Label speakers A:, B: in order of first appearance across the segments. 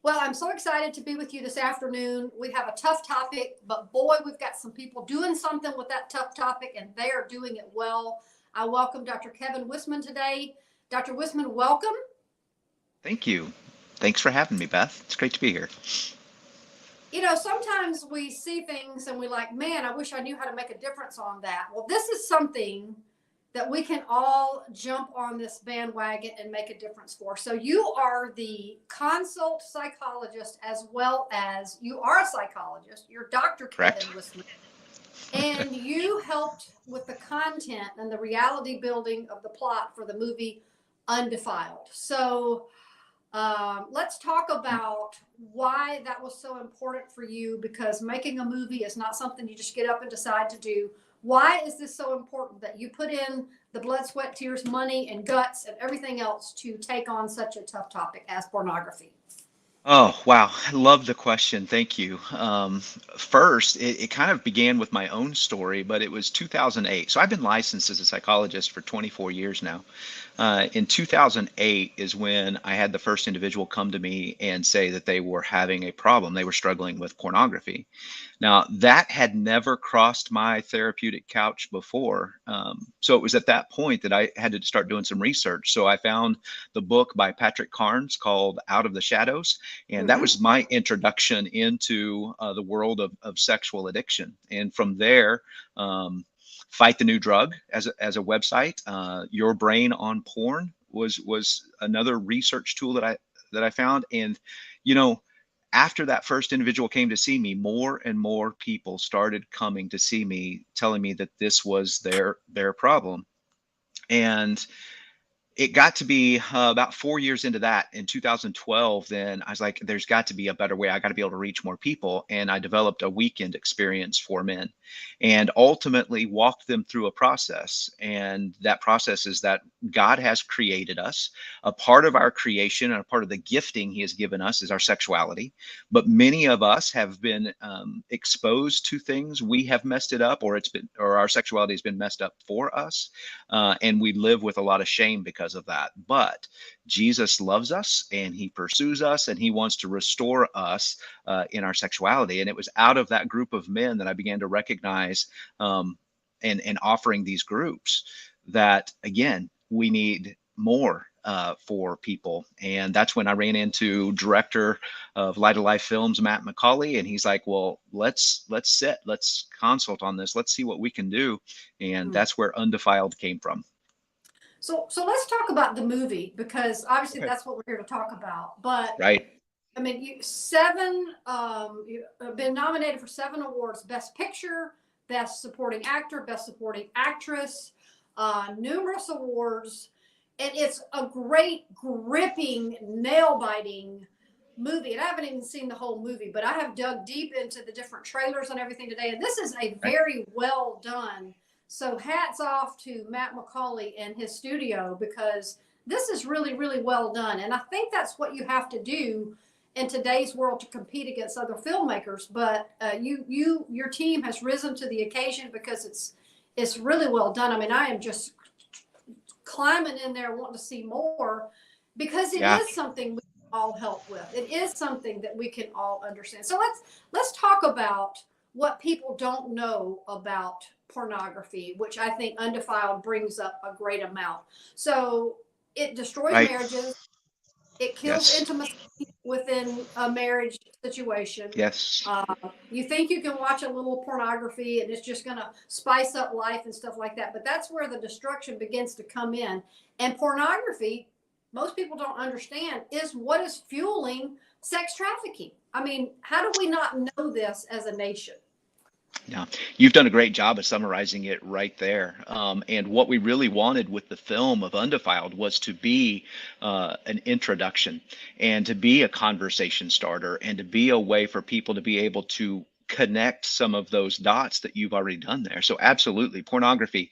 A: Well, I'm so excited to be with you this afternoon. We have a tough topic, but boy, we've got some people doing something with that tough topic, and they are doing it well. I welcome Dr. Kevin Whisman today. Dr. Whisman, welcome.
B: Thank you. Thanks for having me, Beth. It's great to be here.
A: You know, sometimes we see things and we like, man, I wish I knew how to make a difference on that. Well, this is something that we can all jump on this bandwagon and make a difference for. So you are the consult psychologist, as well as you are a psychologist. You're Dr. Kevin
B: Correct?
A: Wisman, and you helped with the content and the reality building of the plot for the movie Undefiled. So let's talk about why that was so important for you, because making a movie is not something you just get up and decide to do. Why is this so important that you put in the blood, sweat, tears, money, and guts and everything else to take on such a tough topic as pornography?
B: Oh, wow. I love the question. Thank you. First, it kind of began with my own story, but it was 2008. So I've been licensed as a psychologist for 24 years now. In 2008 is when I had the first individual come to me and say that they were having a problem. They were struggling with pornography. Now, that had never crossed my therapeutic couch before. So it was at that point that I had to start doing some research. So I found the book by Patrick Carnes called Out of the Shadows. And that
A: Mm-hmm.
B: was my introduction into the world of sexual addiction. And from there, Fight the New Drug as a website. Your Brain on Porn was another research tool that I found. And you know, after that first individual came to see me, more and more people started coming to see me, telling me that this was their problem. And it got to be about 4 years into that in 2012. Then I was like, there's got to be a better way. I got to be able to reach more people. And I developed a weekend experience for men and ultimately walked them through a process. And that process is that God has created us. A part of our creation and a part of the gifting he has given us is our sexuality. But many of us have been exposed to things. We have messed it up, or our sexuality has been messed up for us. And we live with a lot of shame because of that. But Jesus loves us and he pursues us and he wants to restore us in our sexuality. And it was out of that group of men that I began to recognize and offering these groups that, again, we need more for people. And that's when I ran into director of Light of Life Films, Matt McCauley, and he's like, well, let's consult on this. Let's see what we can do. And
A: Mm.
B: that's where Undefiled came from.
A: So let's talk about the movie, because obviously
B: Okay.
A: that's what we're here to talk about. But
B: Right.
A: I mean, you have been nominated for 7 awards: Best Picture, Best Supporting Actor, Best Supporting Actress, numerous awards. And it's a great, gripping, nail-biting movie. And I haven't even seen the whole movie, but I have dug deep into the different trailers and everything today. And this is a
B: Right.
A: very well done. So hats off to Matt McCauley and his studio, because this is really, really well done. And I think that's what you have to do in today's world to compete against other filmmakers. But your team has risen to the occasion, because it's really well done. I mean, I am just climbing in there wanting to see more, because it
B: Yeah.
A: is something we can all help with. It is something that we can all understand. So let's talk about what people don't know about pornography, which I think Undefiled brings up a great amount. So it destroys
B: Right.
A: marriages, it kills
B: Yes.
A: intimacy within a marriage situation.
B: Yes.
A: Uh, you think you can watch a little pornography and it's just going to spice up life and stuff like that, but that's where the destruction begins to come in. And pornography, most people don't understand, is what is fueling sex trafficking. I mean, how do we not know this as a nation?
B: Yeah, you've done a great job of summarizing it right there. And what we really wanted with the film of Undefiled was to be an introduction and to be a conversation starter and to be a way for people to be able to connect some of those dots that you've already done there. So absolutely, pornography.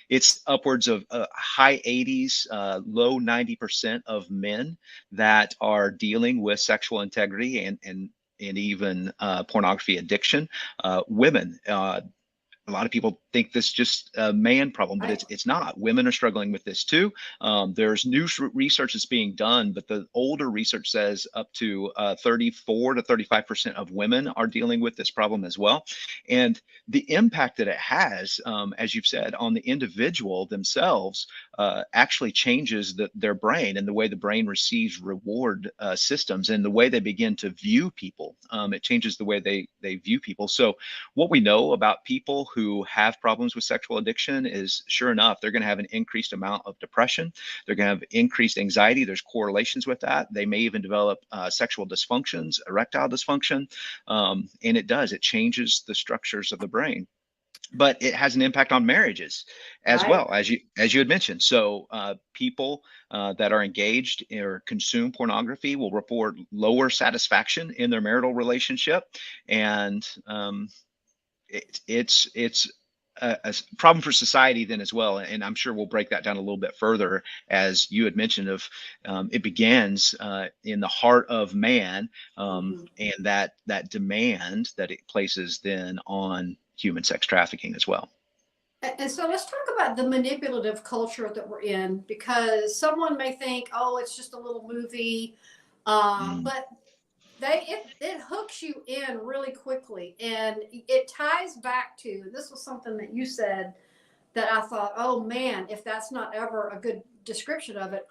B: It's upwards of high 80s, low 90% of men that are dealing with sexual integrity and even pornography addiction. Women, a lot of people think this is just a man problem, but
A: Right.
B: it's not. Women are struggling with this too. There's new research that's being done, but the older research says up to 34 to 35% of women are dealing with this problem as well. And the impact that it has, as you've said, on the individual themselves, actually changes their brain and the way the brain receives reward systems and the way they begin to view people. It changes the way they view people. So what we know about people who have problems with sexual addiction is, sure enough, they're going to have an increased amount of depression. They're going to have increased anxiety. There's correlations with that. They may even develop sexual dysfunctions, erectile dysfunction. And it changes the structures of the brain. But it has an impact on marriages as
A: Right.
B: well, as you had mentioned. So people that are engaged or consume pornography will report lower satisfaction in their marital relationship, and it's a problem for society then as well. And I'm sure we'll break that down a little bit further, as you had mentioned, of it begins in the heart of man,
A: Mhm.
B: and that demand that it places then on human sex trafficking as well.
A: And so let's talk about the manipulative culture that we're in, because someone may think, oh, it's just a little movie,
B: Mm,
A: but it hooks you in really quickly, and it ties back to, this was something that you said that I thought, oh man, if that's not ever a good description of it,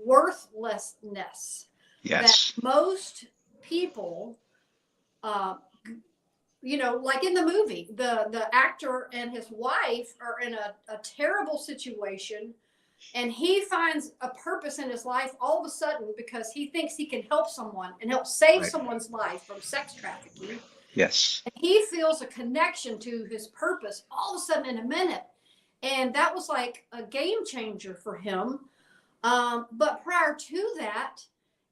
A: worthlessness. That
B: yes,
A: most people, uh, like in the movie, the actor and his wife are in a terrible situation, and he finds a purpose in his life all of a sudden because he thinks he can help someone and help save
B: right,
A: someone's life from sex trafficking.
B: yes,
A: And he feels a connection to his purpose all of a sudden in a minute. And that was like a game changer for him. But prior to that,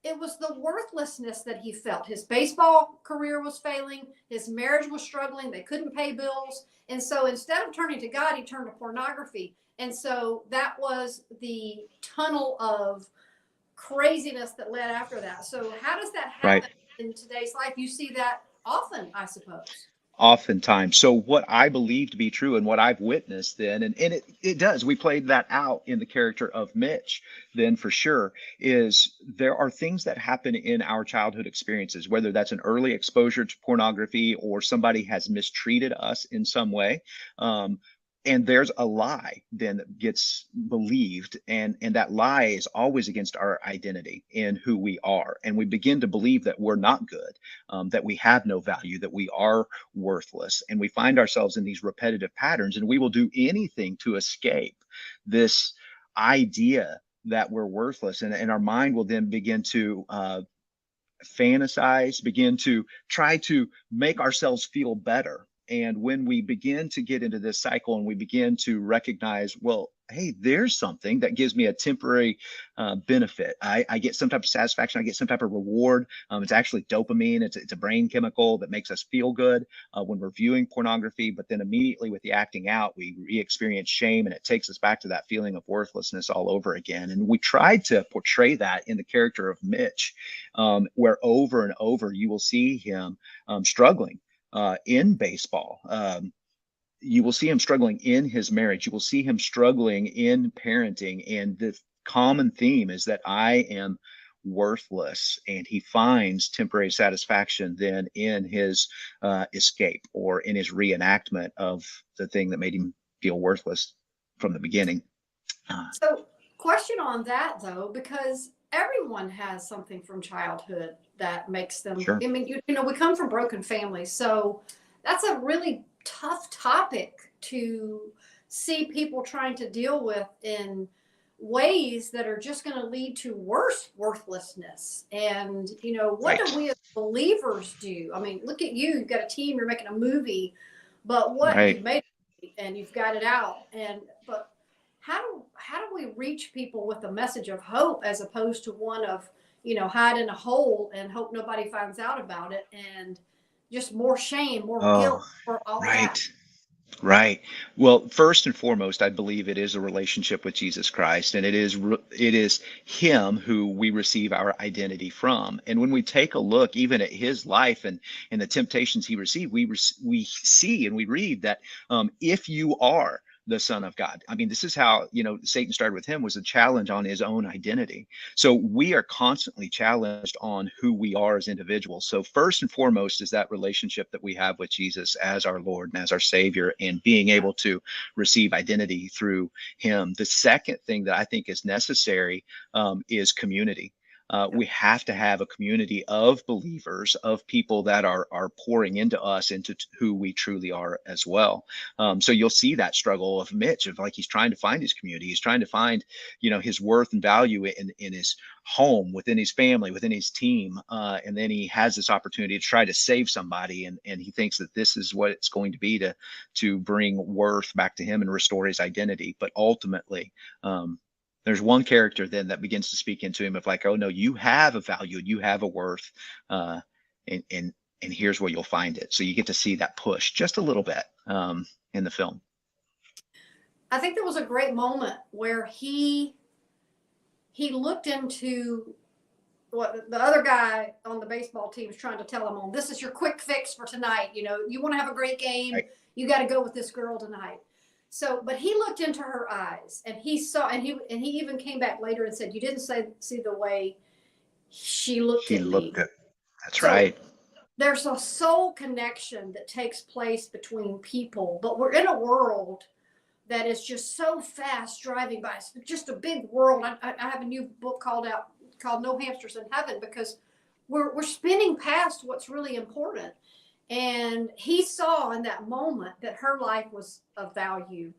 A: it was the worthlessness that he felt. His baseball career was failing, his marriage was struggling, they couldn't pay bills. And so instead of turning to God, he turned to pornography. And so that was the tunnel of craziness that led after that. So, how does that
B: right.
A: happen in today's life? You see that often, I suppose.
B: Oftentimes. So what I believe to be true and what I've witnessed then, and it does, we played that out in the character of Mitch then for sure, is there are things that happen in our childhood experiences, whether that's an early exposure to pornography or somebody has mistreated us in some way. And there's a lie then that gets believed, and that lie is always against our identity and who we are, and we begin to believe that we're not good, that we have no value, that we are worthless. And we find ourselves in these repetitive patterns, and we will do anything to escape this idea that we're worthless. And our mind will then begin to fantasize, begin to try to make ourselves feel better. And when we begin to get into this cycle and we begin to recognize, well, hey, there's something that gives me a temporary benefit. I get some type of satisfaction. I get some type of reward. It's actually dopamine. It's a brain chemical that makes us feel good when we're viewing pornography. But then immediately with the acting out, we re-experience shame, and it takes us back to that feeling of worthlessness all over again. And we tried to portray that in the character of Mitch, where over and over you will see him struggling in baseball. You will see him struggling in his marriage. You will see him struggling in parenting. And the common theme is that I am worthless. And he finds temporary satisfaction then in his escape or in his reenactment of the thing that made him feel worthless from the beginning.
A: So, question on that though, because everyone has something from childhood that makes them.
B: Sure.
A: I mean, we come from broken families, so that's a really tough topic to see people trying to deal with in ways that are just going to lead to worse worthlessness. And what
B: Right.
A: do we as believers do? I mean, look at you. You've got a team. You're making a movie, but what
B: Right.
A: you've made and you've got it out. And but how do we reach people with a message of hope as opposed to one of hide in a hole and hope nobody finds out about it, and just more shame, more
B: Oh,
A: guilt for all
B: right.
A: that?
B: Right. Well, first and foremost, I believe it is a relationship with Jesus Christ, and it is Him who we receive our identity from. And when we take a look even at His life and the temptations He received, we see and we read that if you are the Son of God, I mean, this is how Satan started with Him, was a challenge on His own identity. So we are constantly challenged on who we are as individuals. So first and foremost is that relationship that we have with Jesus as our Lord and as our Savior, and being able to receive identity through Him. The second thing that I think is necessary is community. We have to have a community of believers, of people that are pouring into us, into who we truly are as well. So you'll see that struggle of Mitch, of like, he's trying to find his community. He's trying to find, his worth and value in his home, within his family, within his team. And then he has this opportunity to try to save somebody. And he thinks that this is what it's going to be to bring worth back to him and restore his identity. But ultimately, there's one character then that begins to speak into him of like, oh no, you have a value, you have a worth, and here's where you'll find it. So you get to see that push just a little bit in the film.
A: I think there was a great moment where he looked into what the other guy on the baseball team is trying to tell him on. This is your quick fix for tonight. You want to have a great game.
B: Right.
A: You got to go with this girl tonight. So, but he looked into her eyes and he saw, and he even came back later and said, you didn't see the way she looked at me.
B: That's
A: So
B: right.
A: there's a soul connection that takes place between people, but we're in a world that is just so fast driving by. It's just a big world. I have a new book called No Hamsters in Heaven, because we're spinning past what's really important. And he saw in that moment that her life was of value.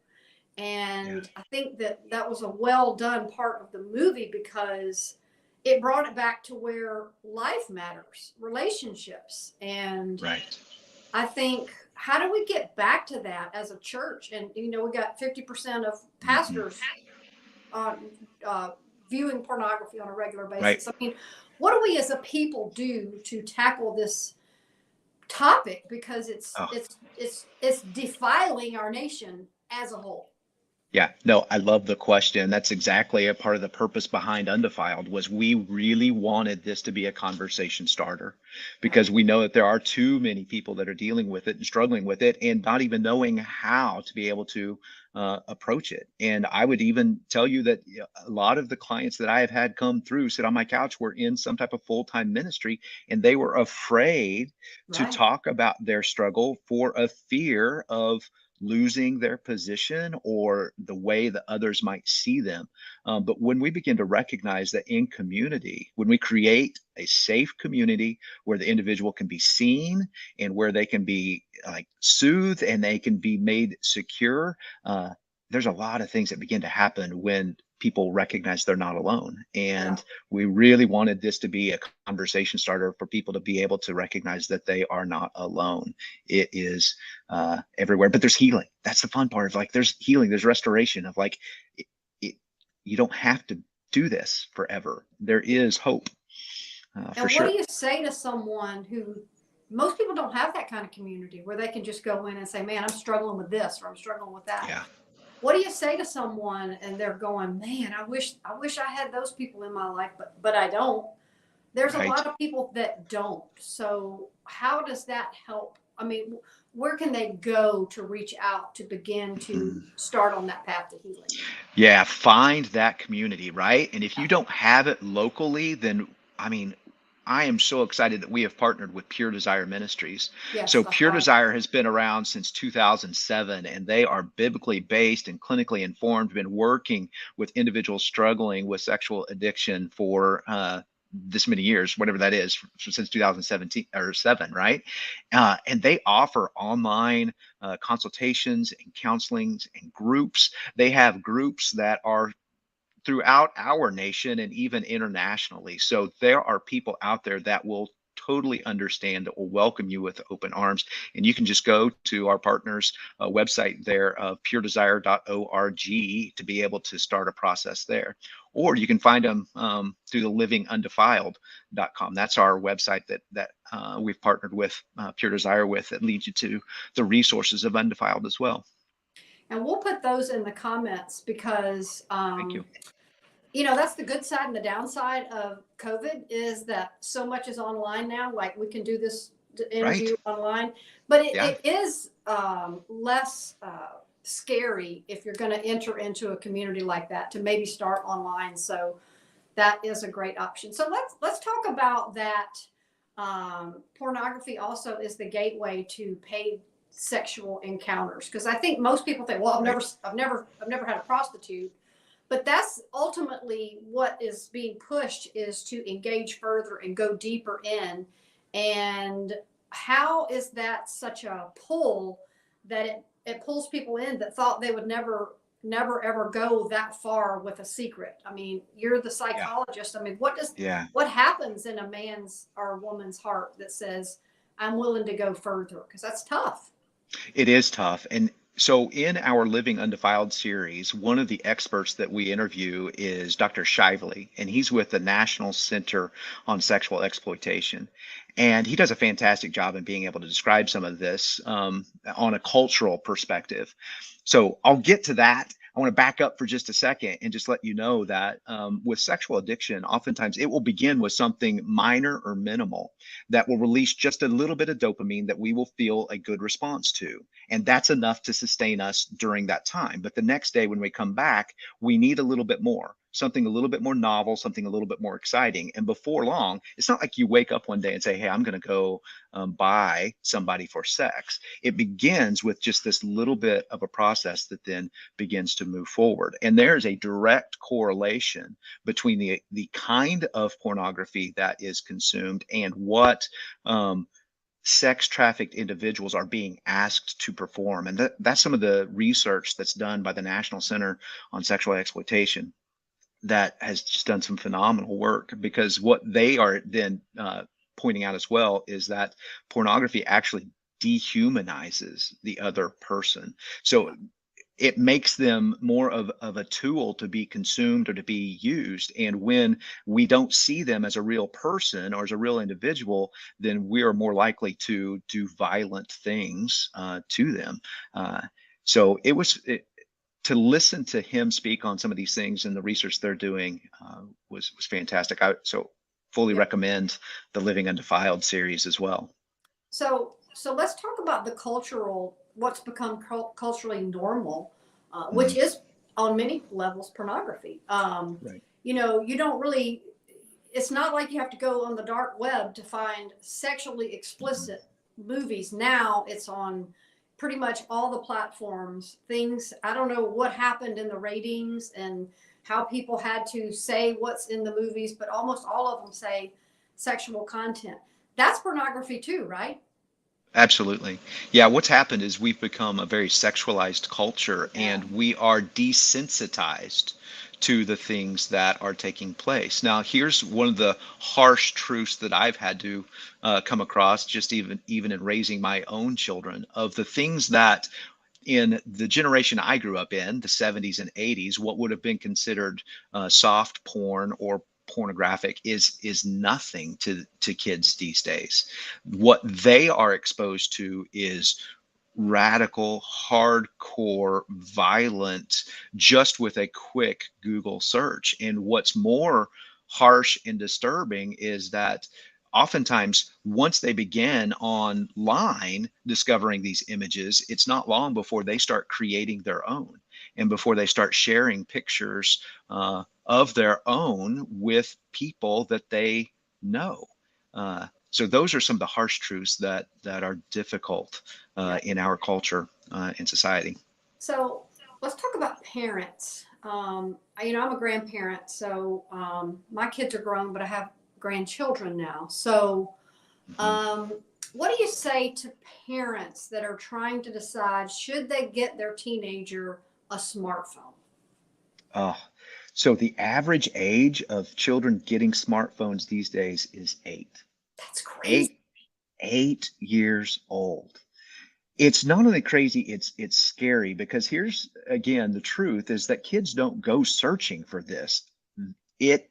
A: And I think that was a well done part of the movie, because it brought it back to where life matters, relationships. And
B: Right.
A: I think, how do we get back to that as a church? And, we got 50% of pastors viewing pornography on a regular basis.
B: Right.
A: I mean, what do we as a people do to tackle this topic? Because it's defiling our nation as a whole.
B: Yeah, no, I love the question. That's exactly a part of the purpose behind Undefiled, was we really wanted this to be a conversation starter, because we know that there are too many people that are dealing with it and struggling with it and not even knowing how to be able to approach it. And I would even tell you that a lot of the clients that I have had come through, sit on my couch, were in some type of full-time ministry, and they were afraid to
A: Right.
B: talk about their struggle for a fear of losing their position or the way that others might see them. But when we begin to recognize that in community, when we create a safe community where the individual can be seen and where they can be like soothed and they can be made secure, there's a lot of things that begin to happen when people recognize they're not alone. And we really wanted this to be a conversation starter for people to be able to recognize that they are not alone. It is everywhere, but there's healing. That's the fun part of, like, there's healing, there's restoration of, like, you don't have to do this forever. There is hope for
A: And what
B: sure.
A: do you say to someone who, most people don't have that kind of community where they can just go in and say, man, I'm struggling with this, or I'm struggling with that.
B: Yeah.
A: What do you say to someone and they're going, man, I wish I had those people in my life, but I don't. There's a
B: Right.
A: lot of people that don't. So how does that help? I mean, where can they go to reach out to begin to start on that path to healing?
B: Yeah, find that community, right? And if you don't have it locally, then I mean, I am so excited that we have partnered with Pure Desire Ministries.
A: Yes,
B: So
A: that's
B: Pure
A: right.
B: Desire has been around since 2007, and they are biblically based and clinically informed, been working with individuals struggling with sexual addiction for this many years, whatever that is, since 2017 or 7, right? And they offer online consultations and counselings and groups. They have groups that are throughout our nation and even internationally. So there are people out there that will totally understand, that will welcome you with open arms. And you can just go to our partners website there, puredesire.org, to be able to start a process there. or you can find them through the livingundefiled.com. That's our website that we've partnered with Pure Desire with, that leads you to the resources of Undefiled as well.
A: And we'll put those in the comments because,
B: Thank you.
A: you know, that's the good side and the downside of COVID is that so much is online now. Like we can do this
B: Right.
A: interview online, but
B: Yeah.
A: it is less scary if you're going to enter into a community like that to maybe start online. So that is a great option. So let's talk about that. Pornography also is the gateway to paid sexual encounters, because I think most people think, well,
B: Right.
A: I've never had a prostitute, but that's ultimately what is being pushed, is to engage further and go deeper in. And how is that such a pull that it pulls people in that thought they would never ever go that far with a secret? I mean, you're the
B: Yeah.
A: psychologist. I mean,
B: Yeah.
A: what happens in a man's or a woman's heart that says, I'm willing to go further? Because that's tough.
B: It is tough. And so in our Living Undefiled series, one of the experts that we interview is Dr. Shively, and he's with the National Center on Sexual Exploitation. And he does a fantastic job in being able to describe some of this on a cultural perspective. So I'll get to that. I want to back up for just a second and just let you know that with sexual addiction, oftentimes it will begin with something minor or minimal that will release just a little bit of dopamine that we will feel a good response to. And that's enough to sustain us during that time. But the next day when we come back, we need a little bit more, something a little bit more novel, something a little bit more exciting. And before long, it's not like you wake up one day and say, hey, I'm going to go buy somebody for sex. It begins with just this little bit of a process that then begins to move forward. And there's a direct correlation between the kind of pornography that is consumed and what sex trafficked individuals are being asked to perform. And that's some of the research that's done by the National Center on Sexual Exploitation that has just done some phenomenal work, because what they are then pointing out as well is that pornography actually dehumanizes the other person. So it makes them more of a tool to be consumed or to be used. And when we don't see them as a real person or as a real individual, then we are more likely to do violent things to them. So to listen to him speak on some of these things and the research they're doing was fantastic. So fully
A: Yeah.
B: recommend the Living Undefiled series as well.
A: So let's talk about the what's become culturally normal, which
B: Mm,
A: is on many levels pornography.
B: right.
A: You know, you don't really. It's not like you have to go on the dark web to find sexually
B: Mhm.
A: explicit movies. Now it's on pretty much all the platforms. Things, I don't know what happened in the ratings and how people had to say what's in the movies, but almost all of them say sexual content. That's pornography too, right?
B: Absolutely. Yeah, what's happened is we've become a very sexualized culture,
A: Yeah.
B: and we are desensitized to the things that are taking place. Now, here's one of the harsh truths that I've had to come across, just even in raising my own children, of the things that in the generation I grew up in, the 70s and 80s, what would have been considered soft porn or pornographic is nothing to kids these days. What they are exposed to is radical, hardcore, violent, just with a quick Google search. And what's more harsh and disturbing is that oftentimes, once they begin online discovering these images, it's not long before they start creating their own and before they start sharing pictures of their own with people that they know. So those are some of the harsh truths that are difficult
A: Yeah.
B: in our culture and society.
A: So let's talk about parents. You know, I'm a grandparent, so my kids are grown, but I have grandchildren now. So,
B: Mhm.
A: um, what do you say to parents that are trying to decide should they get their teenager a smartphone?
B: Oh, so the average age of children getting smartphones these days is
A: That's crazy.
B: eight, 8 years old. It's not only crazy, it's scary, because here's again the truth is that kids don't go searching for this. it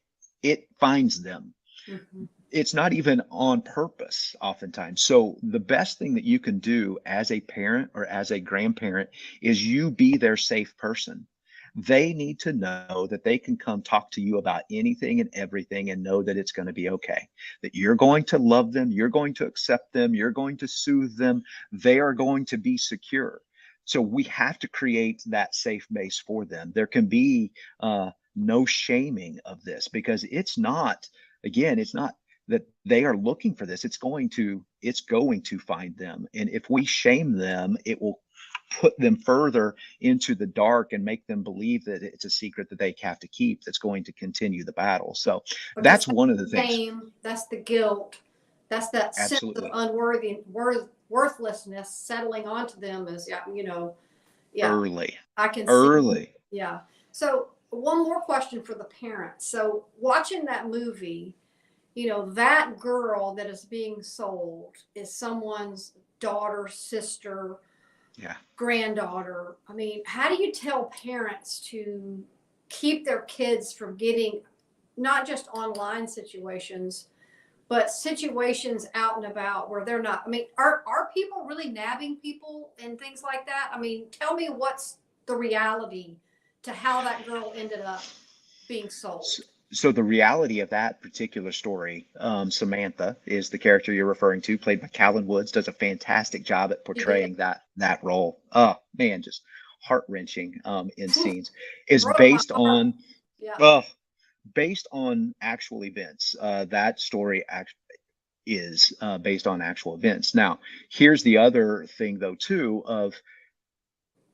B: finds them.
A: Mm-hmm.
B: It's not even on purpose oftentimes. So the best thing that you can do as a parent or as a grandparent is you be their safe person. They need to know that they can come talk to you about anything and everything and know that it's going to be okay, that you're going to love them, you're going to accept them, you're going to soothe them, they are going to be secure. So we have to create that safe base for them. There can be no shaming of this, because it's not, again, it's not that they are looking for this. It's going to find them. And if we shame them, it will put them further into the dark and make them believe that it's a secret that they have to keep that's going to continue the battle. So
A: Because
B: that's
A: that's
B: one of the
A: the
B: things.
A: shame, that's the guilt, that's that sense of
B: Absolutely.
A: worthlessness settling onto them as, yeah, yeah,
B: Early.
A: I can see.
B: Early.
A: Yeah. So one more question for the parents. So watching that movie, that girl that is being sold is someone's daughter, sister,
B: Yeah.
A: granddaughter. I mean, how do you tell parents to keep their kids from getting not just online situations, but situations out and about where they're not? I mean, are people really nabbing people and things like that? I mean, tell me what's the reality to how that girl ended up being sold.
B: So the reality of that particular story, Samantha is the character you're referring to, played by Callan Woods, does a fantastic job at
A: He did.
B: portraying that role. Oh man, just heart wrenching in
A: Whew,
B: scenes. Is
A: broke my
B: based
A: heart.
B: on
A: Yeah.
B: uh, based on actual events. That story is based on actual events. Now, here's the other thing though too of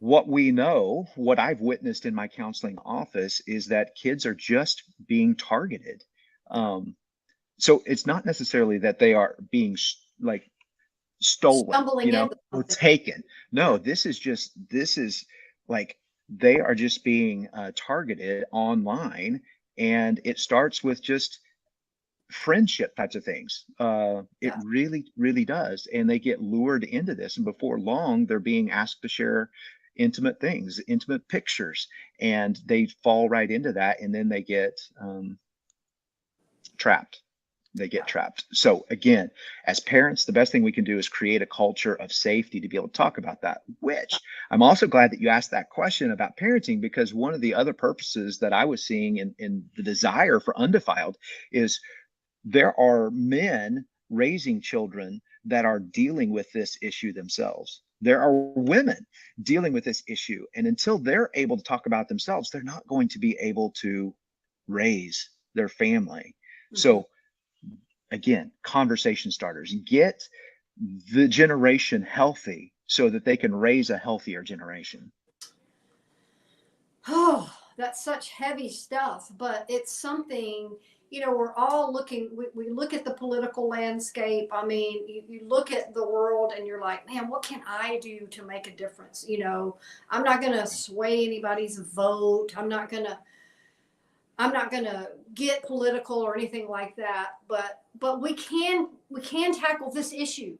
B: what we know, what I've witnessed in my counseling office is that kids are just being targeted. Um, so it's not necessarily that they are being like stolen,
A: Stumbling into
B: or
A: something.
B: taken.
A: Yeah.
B: No, this is like they are just being targeted online, and it starts with just friendship types of things. It
A: Yeah.
B: really, really does. And they get lured into this. And before long, they're being asked to share intimate things, intimate pictures, and they fall right into that. And then they get trapped. They get trapped. So again, as parents, the best thing we can do is create a culture of safety to be able to talk about that, which I'm also glad that you asked that question about parenting, because one of the other purposes that I was seeing in the desire for undefiled is there are men raising children that are dealing with this issue themselves. There are women dealing with this issue. And until they're able to talk about themselves, they're not going to be able to raise their family.
A: Mm-hmm.
B: So, again, conversation starters. Get the generation healthy so that they can raise a healthier generation.
A: Oh, that's such heavy stuff, but it's something, we're all looking, we look at the political landscape. I mean, you look at the world and you're like, man, what can I do to make a difference? I'm not going to sway anybody's vote. I'm not gonna get political or anything like that, but we can tackle this issue.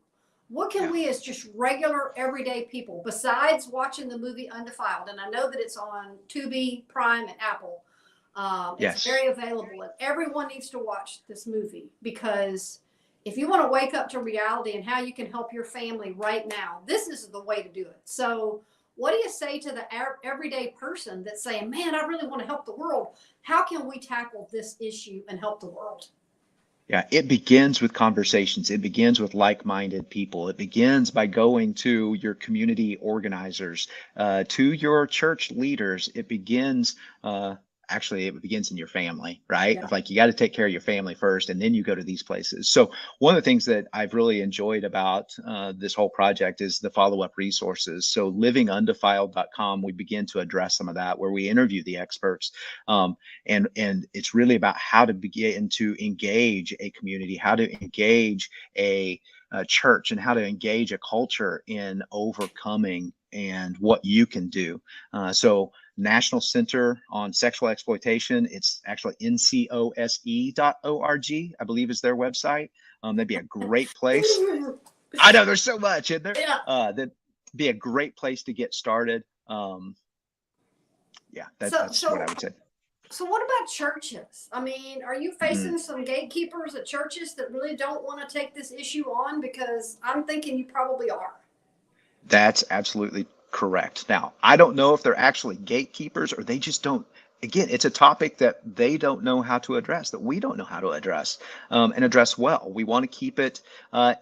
A: What can
B: Yeah.
A: we as just regular everyday people, besides watching the movie Undefiled, and I know that it's on Tubi, Prime, and Apple. It's
B: Yes.
A: very available, and everyone needs to watch this movie, because if you want to wake up to reality and how you can help your family right now, this is the way to do it. So what do you say to the everyday person that's saying, man, I really want to help the world? How can we tackle this issue and help the world?
B: Yeah, it begins with conversations. It begins with like-minded people. It begins by going to your community organizers, to your church leaders. Actually, it begins in your family, right?
A: Yeah.
B: It's like you got to take care of your family first, and then you go to these places. So one of the things that I've really enjoyed about this whole project is the follow-up resources. So livingundefiled.com, we begin to address some of that, where we interview the experts. And it's really about how to begin to engage a community, how to engage a church, and how to engage a culture in overcoming and what you can do. So National Center on Sexual Exploitation, it's actually ncose.org, I believe is their website. That'd be a great place. I know there's so much in there.
A: Yeah.
B: That'd be a great place to get started. Yeah, that's what I would say.
A: So what about churches? I mean, are you
B: Mhm.
A: facing some gatekeepers at churches that really don't want to take this issue on? Because I'm thinking you probably are.
B: That's absolutely correct. Now, I don't know if they're actually gatekeepers or they just don't. Again, it's a topic that they don't know how to address, that we don't know how to address, and address well. We want to keep it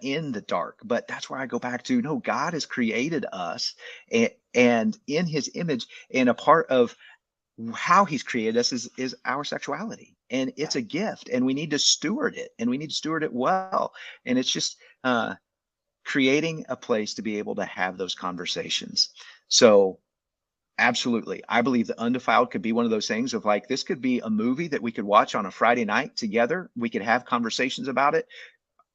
B: in the dark, but that's where I go back to no, God has created us and in his image, and a part of how he's created us is our sexuality. And
A: Yeah.
B: it's a gift, and we need to steward it, and we need to steward it well. And it's just, creating a place to be able to have those conversations. So, absolutely, I believe the undefiled could be one of those things of like, this could be a movie that we could watch on a Friday night together. We could have conversations about it.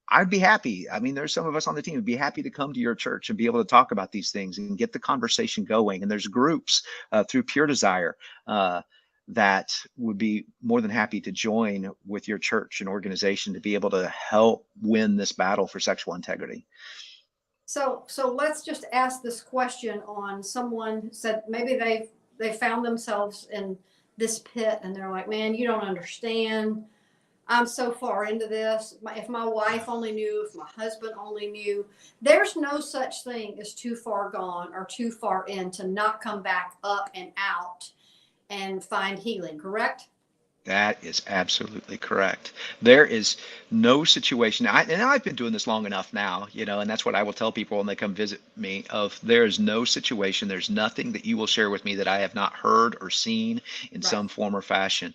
B: I'd be happy. I mean, there's some of us on the team would be happy to come to your church and be able to talk about these things and get the conversation going. And there's groups through Pure Desire that would be more than happy to join with your church and organization to be able to help win this battle for sexual integrity.
A: So let's just ask this question on someone said maybe they found themselves in this pit and they're like, man, you don't understand. I'm so far into this. If my wife only knew, if my husband only knew, there's no such thing as too far gone or too far in to not come back up and out and find healing, correct?
B: That is absolutely correct. There is no situation, and I've been doing this long enough now, and that's what I will tell people when they come visit me of there is no situation, there's nothing that you will share with me that I have not heard or seen in
A: Right.
B: some form or fashion.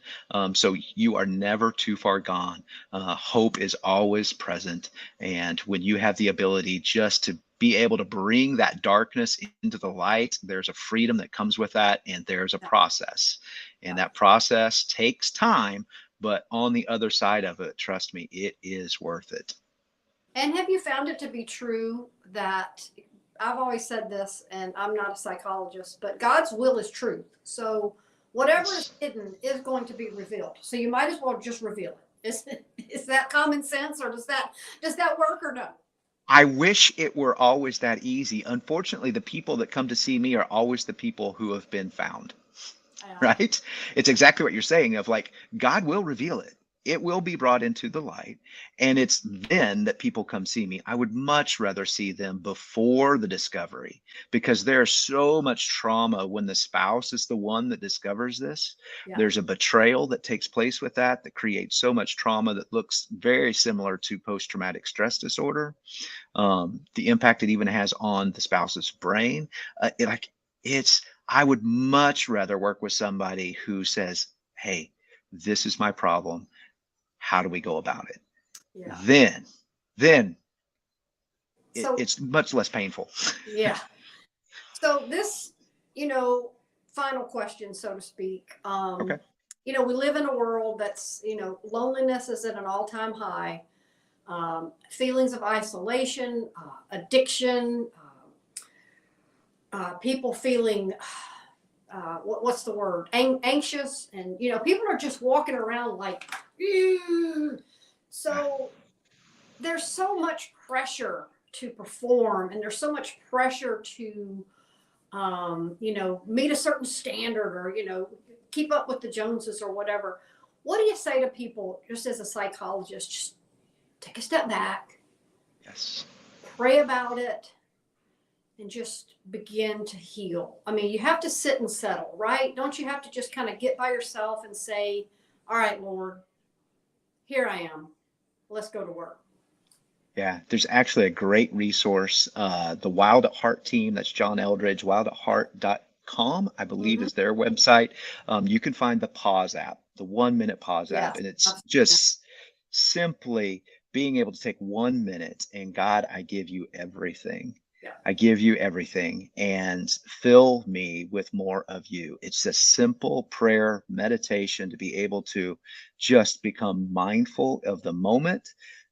B: So you are never too far gone. Hope is always present. And when you have the ability just to be able to bring that darkness into the light, there's a freedom that comes with that, and there's a
A: Yeah.
B: process. And
A: Yeah.
B: that process takes time, but on the other side of it, trust me, it is worth it.
A: And have you found it to be true that I've always said this, and I'm not a psychologist, but God's will is truth. So whatever is
B: Yes.
A: hidden is going to be revealed. So you might as well just reveal it. Is that common sense, or does that work or no?
B: I wish it were always that easy. Unfortunately, the people that come to see me are always the people who have been found.
A: Yeah.
B: Right? It's exactly what you're saying of like, God will reveal it. It will be brought into the light. And it's then that people come see me. I would much rather see them before the discovery because there's so much trauma when the spouse is the one that discovers this.
A: Yeah.
B: There's a betrayal that takes place with that creates so much trauma that looks very similar to post-traumatic stress disorder. The impact it even has on the spouse's brain. It's I would much rather work with somebody who says, "Hey, this is my problem. How do we go about it?"
A: Yeah.
B: Then
A: So
B: it's much less painful.
A: yeah. So this, you know, final question, so to speak.
B: Okay.
A: We live in a world that's, loneliness is at an all-time high. Feelings of isolation, addiction, people feeling what's the word? Anxious, and people are just walking around like, "Ew." So there's so much pressure to perform, and there's so much pressure to, meet a certain standard, or keep up with the Joneses or whatever. What do you say to people, just as a psychologist? Just take a step back,
B: Yes.
A: pray about it, and just begin to heal. I mean, you have to sit and settle, right? Don't you have to just kind of get by yourself and say, all right, Lord, here I am. Let's go to work.
B: Yeah, there's actually a great resource. The Wild at Heart team, that's John Eldridge, wildatheart.com, I believe
A: Mm-hmm.
B: is their website. You can find the pause app, the 1 minute pause app,
A: Yes.
B: and it's
A: Absolutely.
B: just simply being able to take 1 minute and God, I give you everything.
A: Yeah.
B: I give you everything and fill me with more of you. It's a simple prayer meditation to be able to just become mindful of the moment,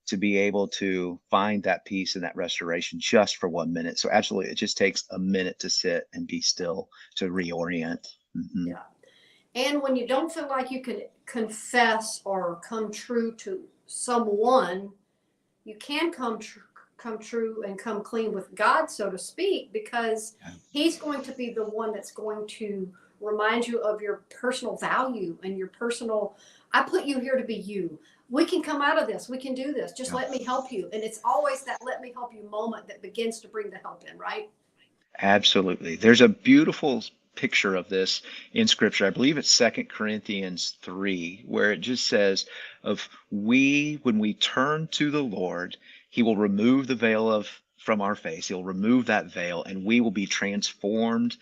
B: to be able to find that peace and that restoration just for 1 minute. So absolutely, it just takes a minute to sit and be still to reorient. Mhm.
A: Yeah. And when you don't feel like you can confess or come true to someone, you can come true and come clean with God, so to speak, because
B: Yeah.
A: He's going to be the one that's going to remind you of your personal value and your personal, I put you here to be you. We can come out of this. We can do this. Just let me help you. And it's always that let me help you moment that begins to bring the help in, right?
B: Absolutely. There's a beautiful picture of this in scripture. I believe it's 2 Corinthians 3, where it just says when we turn to the Lord, he will remove the veil from our face. He'll remove that veil and we will be transformed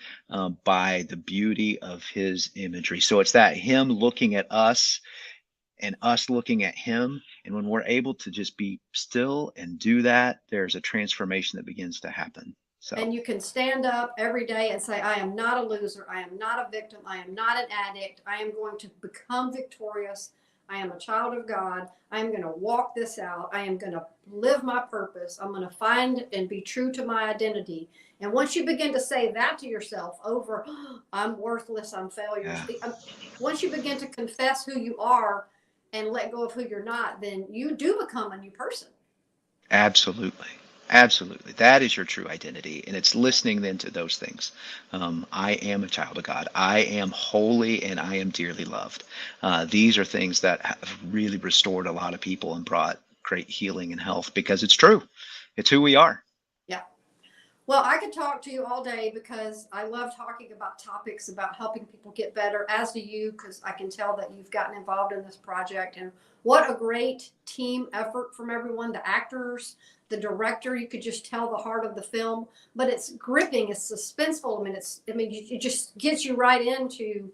B: by the beauty of his imagery. So it's that him looking at us and us looking at him. And when we're able to just be still and do that, there's a transformation that begins to happen. So.
A: And you can stand up every day and say, I am not a loser. I am not a victim. I am not an addict. I am going to become victorious. I am a child of God. I am going to walk this out. I am going to live my purpose. I'm going to find and be true to my identity. And once you begin to say that to yourself over, I'm worthless, I'm failure. Yeah. Once you begin to confess who you are and let go of who you're not, then you do become a new person.
B: Absolutely. Absolutely. That is your true identity. And it's listening then to those things. I am a child of God. I am holy and I am dearly loved. These are things that have really restored a lot of people and brought great healing and health because it's true. It's who we are.
A: Yeah. Well, I could talk to you all day because I love talking about topics about helping people get better, as do you, because I can tell that you've gotten involved in this project. And what a great team effort from everyone, the actors, the director. You could just tell the heart of the film, but it's gripping, it's suspenseful. It just gets you right into,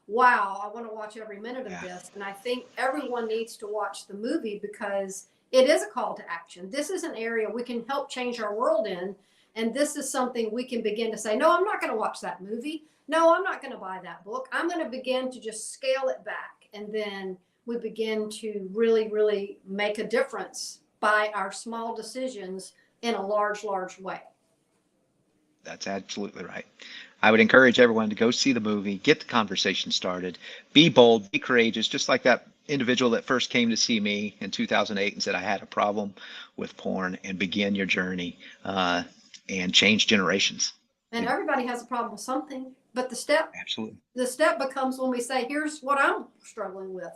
A: wow, I want to watch every minute of this. And I think everyone needs to watch the movie because it is a call to action. This is an area we can help change our world in. And this is something we can begin to say, no, I'm not going to watch that movie. No, I'm not going to buy that book. I'm going to begin to just scale it back. And then we begin to really, really make a difference by our small decisions in a large, large way.
B: That's absolutely right. I would encourage everyone to go see the movie, get the conversation started, be bold, be courageous, just like that individual that first came to see me in 2008 and said, I had a problem with porn, and begin your journey and change generations.
A: And everybody has a problem with something, but the step becomes when we say, here's what I'm struggling with.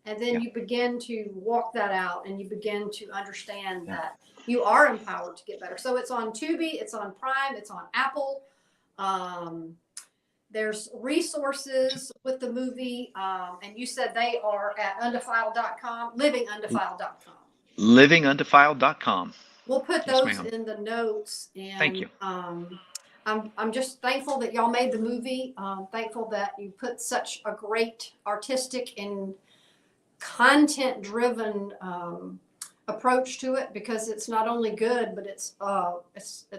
A: And then you begin to walk that out and you begin to understand that you are empowered to get better. So it's on Tubi, it's on Prime, it's on Apple. There's resources with the movie. And you said they are at undefiled.com, livingundefiled.com.
B: Livingundefiled.com.
A: We'll put those in the notes. And
B: thank you.
A: I'm just thankful that y'all made the movie. Thankful that you put such a great artistic and content-driven approach to it, because it's not only good, but it's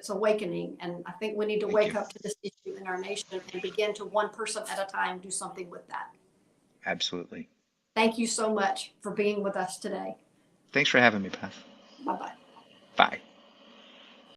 A: awakening. And I think we need to wake up to this issue in our nation and begin to, one person at a time, do something with that.
B: Absolutely.
A: Thank you so much for being with us today.
B: Thanks for having me, Beth.
A: Bye-bye.
B: Bye.